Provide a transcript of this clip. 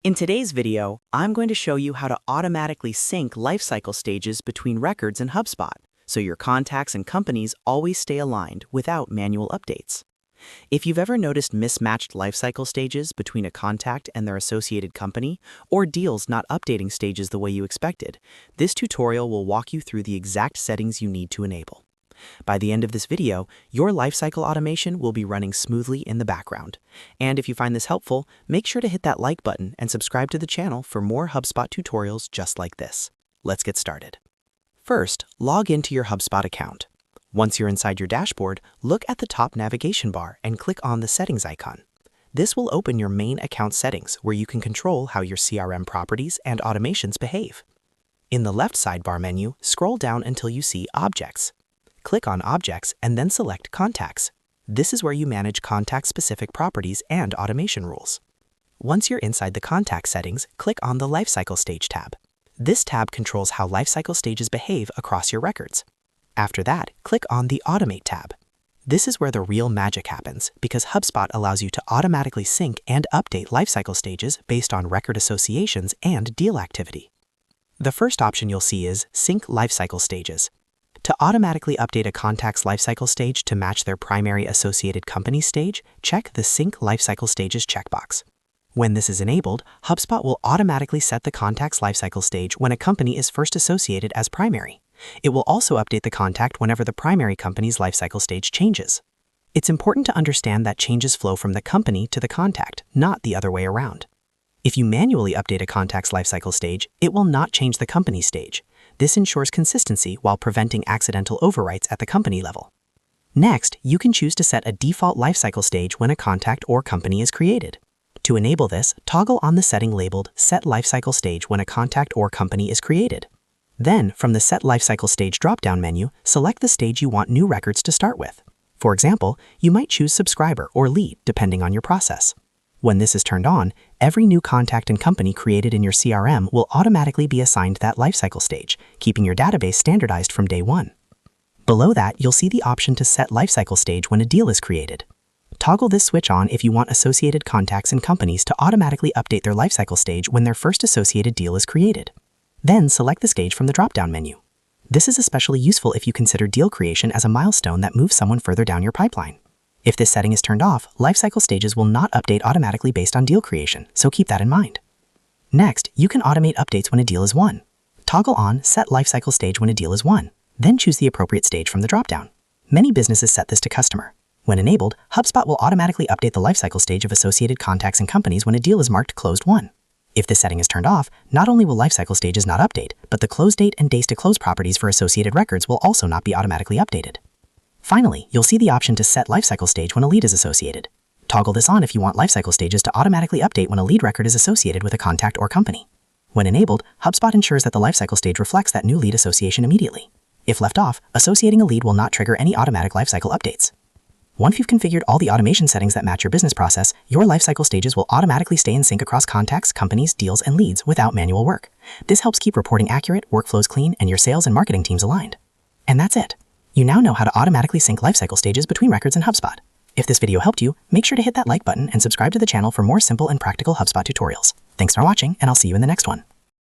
In today's video, I'm going to show you how to automatically sync lifecycle stages between records in HubSpot, so your contacts and companies always stay aligned without manual updates. If you've ever noticed mismatched lifecycle stages between a contact and their associated company, or deals not updating stages the way you expected, this tutorial will walk you through the exact settings you need to enable. By the end of this video, your lifecycle automation will be running smoothly in the background. And if you find this helpful, make sure to hit that like button and subscribe to the channel for more HubSpot tutorials just like this. Let's get started. First, log into your HubSpot account. Once you're inside your dashboard, look at the top navigation bar and click on the Settings icon. This will open your main account settings where you can control how your CRM properties and automations behave. In the left sidebar menu, scroll down until you see Objects. Click on Objects and then select Contacts. This is where you manage contact-specific properties and automation rules. Once you're inside the contact settings, click on the Lifecycle Stage tab. This tab controls how lifecycle stages behave across your records. After that, click on the Automate tab. This is where the real magic happens because HubSpot allows you to automatically sync and update lifecycle stages based on record associations and deal activity. The first option you'll see is Sync Lifecycle Stages. To automatically update a contact's lifecycle stage to match their primary associated company stage, check the Sync Lifecycle Stages checkbox. When this is enabled, HubSpot will automatically set the contact's lifecycle stage when a company is first associated as primary. It will also update the contact whenever the primary company's lifecycle stage changes. It's important to understand that changes flow from the company to the contact, not the other way around. If you manually update a contact's lifecycle stage, it will not change the company stage. This ensures consistency while preventing accidental overwrites at the company level. Next, you can choose to set a default lifecycle stage when a contact or company is created. To enable this, toggle on the setting labeled Set Lifecycle Stage when a contact or company is created. Then, from the Set Lifecycle Stage drop-down menu, select the stage you want new records to start with. For example, you might choose Subscriber or Lead, depending on your process. When this is turned on, every new contact and company created in your CRM will automatically be assigned that lifecycle stage, keeping your database standardized from day one. Below that, you'll see the option to set lifecycle stage when a deal is created. Toggle this switch on if you want associated contacts and companies to automatically update their lifecycle stage when their first associated deal is created. Then select the stage from the drop-down menu. This is especially useful if you consider deal creation as a milestone that moves someone further down your pipeline. If this setting is turned off, lifecycle stages will not update automatically based on deal creation, so keep that in mind. Next, you can automate updates when a deal is won. Toggle on Set Lifecycle Stage when a deal is won, then choose the appropriate stage from the dropdown. Many businesses set this to Customer. When enabled, HubSpot will automatically update the lifecycle stage of associated contacts and companies when a deal is marked Closed Won. If this setting is turned off, not only will lifecycle stages not update, but the close date and days to close properties for associated records will also not be automatically updated. Finally, you'll see the option to set lifecycle stage when a lead is associated. Toggle this on if you want lifecycle stages to automatically update when a lead record is associated with a contact or company. When enabled, HubSpot ensures that the lifecycle stage reflects that new lead association immediately. If left off, associating a lead will not trigger any automatic lifecycle updates. Once you've configured all the automation settings that match your business process, your lifecycle stages will automatically stay in sync across contacts, companies, deals, and leads without manual work. This helps keep reporting accurate, workflows clean, and your sales and marketing teams aligned. And that's it. You now know how to automatically sync lifecycle stages between records in HubSpot. If this video helped you, make sure to hit that like button and subscribe to the channel for more simple and practical HubSpot tutorials. Thanks for watching, and I'll see you in the next one.